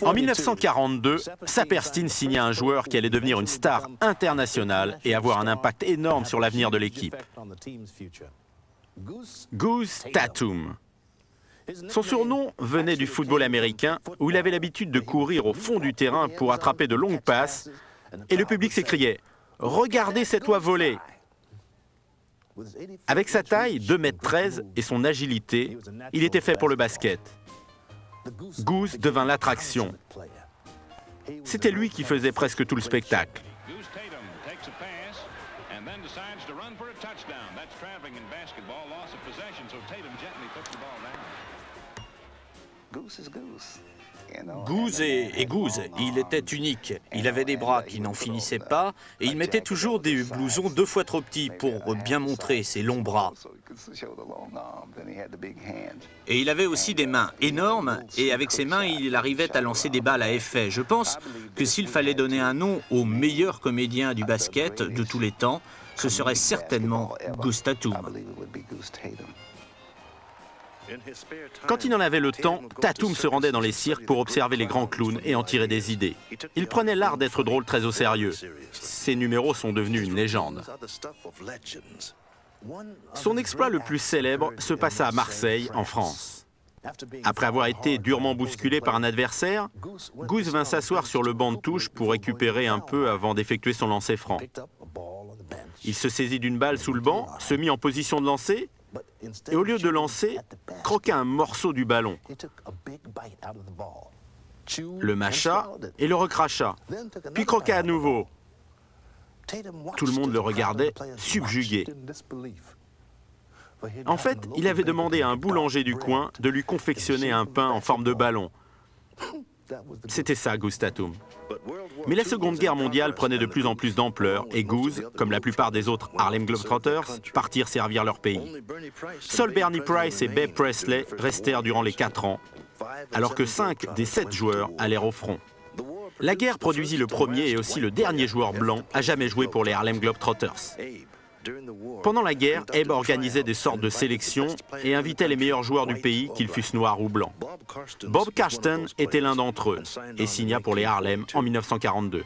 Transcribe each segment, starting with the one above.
En 1942, Saperstein signa un joueur qui allait devenir une star internationale et avoir un impact énorme sur l'avenir de l'équipe. Goose Tatum. Son surnom venait du football américain où il avait l'habitude de courir au fond du terrain pour attraper de longues passes et le public s'écriait « Regardez cet oiseau voler !» Avec sa taille, 2,13 m et son agilité, il était fait pour le basket. Goose devint l'attraction. C'était lui qui faisait presque tout le spectacle. Goose est Goose, il était unique. Il avait des bras qui n'en finissaient pas et il mettait toujours des blousons 2 fois trop petits pour bien montrer ses longs bras. Et il avait aussi des mains énormes et avec ses mains, il arrivait à lancer des balles à effet. Je pense que s'il fallait donner un nom au meilleur comédien du basket de tous les temps, ce serait certainement Goose Tatum. Quand il en avait le temps, Tatum se rendait dans les cirques pour observer les grands clowns et en tirer des idées. Il prenait l'art d'être drôle très au sérieux. Ses numéros sont devenus une légende. Son exploit le plus célèbre se passa à Marseille, en France. Après avoir été durement bousculé par un adversaire, Goose vint s'asseoir sur le banc de touche pour récupérer un peu avant d'effectuer son lancer franc. Il se saisit d'une balle sous le banc, se mit en position de lancer, et au lieu de lancer, croqua un morceau du ballon, le mâcha et le recracha, puis croqua à nouveau. Tout le monde le regardait, subjugué. En fait, il avait demandé à un boulanger du coin de lui confectionner un pain en forme de ballon. C'était ça, Goose Tatum. Mais la Seconde Guerre mondiale prenait de plus en plus d'ampleur et Goose, comme la plupart des autres Harlem Globetrotters, partirent servir leur pays. Seuls Bernie Price et Babe Presley restèrent durant les 4 ans, alors que 5 des 7 joueurs allèrent au front. La guerre produisit le premier et aussi le dernier joueur blanc à jamais jouer pour les Harlem Globetrotters. Pendant la guerre, Abe organisait des sortes de sélections et invitait les meilleurs joueurs du pays, qu'ils fussent noirs ou blancs. Bob Karsten était l'un d'entre eux et signa pour les Harlem en 1942.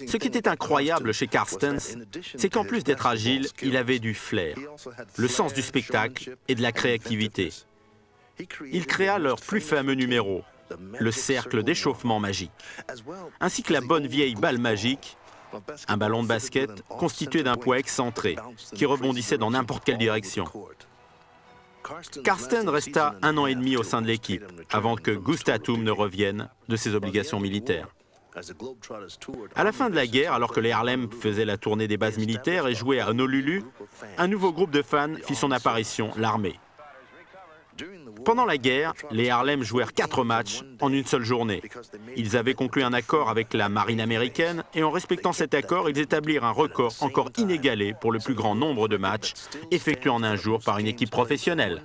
Ce qui était incroyable chez Karsten, c'est qu'en plus d'être agile, il avait du flair, le sens du spectacle et de la créativité. Il créa leur plus fameux numéro, le cercle d'échauffement magique, ainsi que la bonne vieille balle magique, un ballon de basket constitué d'un poids excentré qui rebondissait dans n'importe quelle direction. Karsten resta 1 an et demi au sein de l'équipe avant que Goose Tatum ne revienne de ses obligations militaires. À la fin de la guerre, alors que les Harlem faisaient la tournée des bases militaires et jouaient à Honolulu, un nouveau groupe de fans fit son apparition, l'armée. Pendant la guerre, les Harlem jouèrent 4 matchs en une seule journée. Ils avaient conclu un accord avec la marine américaine et en respectant cet accord, ils établirent un record encore inégalé pour le plus grand nombre de matchs effectués en un jour par une équipe professionnelle.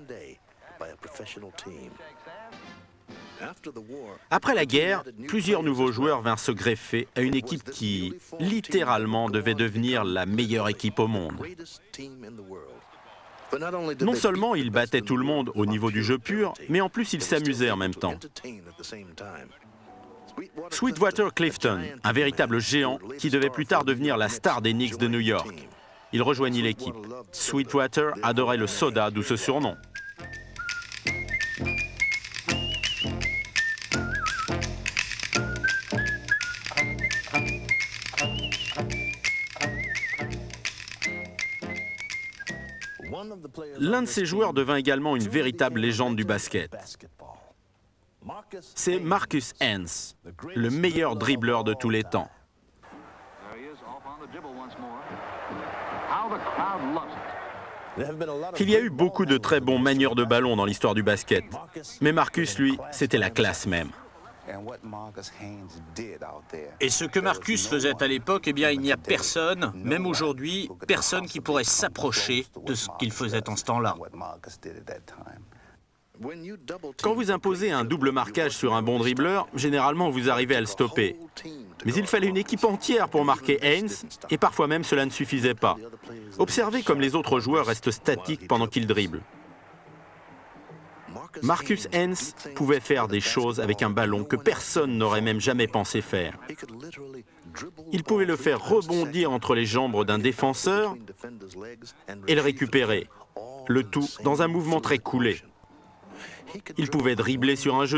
Après la guerre, plusieurs nouveaux joueurs vinrent se greffer à une équipe qui, littéralement, devait devenir la meilleure équipe au monde. Non seulement ils battaient tout le monde au niveau du jeu pur, mais en plus ils s'amusaient en même temps. Sweetwater Clifton, un véritable géant qui devait plus tard devenir la star des Knicks de New York. Il rejoignit l'équipe. Sweetwater adorait le soda, d'où ce surnom. L'un de ces joueurs devint également une véritable légende du basket. C'est Marcus Hance, le meilleur dribbleur de tous les temps. Il y a eu beaucoup de très bons manieurs de ballon dans l'histoire du basket, mais Marcus, lui, c'était la classe même. Et ce que Marcus faisait à l'époque, eh bien, il n'y a personne, même aujourd'hui, personne qui pourrait s'approcher de ce qu'il faisait en ce temps-là. Quand vous imposez un double marquage sur un bon dribbleur, généralement vous arrivez à le stopper. Mais il fallait une équipe entière pour marquer Hance, et parfois même cela ne suffisait pas. Observez comme les autres joueurs restent statiques pendant qu'ils dribblent. Marcus Hens pouvait faire des choses avec un ballon que personne n'aurait même jamais pensé faire. Il pouvait le faire rebondir entre les jambes d'un défenseur et le récupérer, le tout dans un mouvement très coulé. Il pouvait dribbler sur un genou,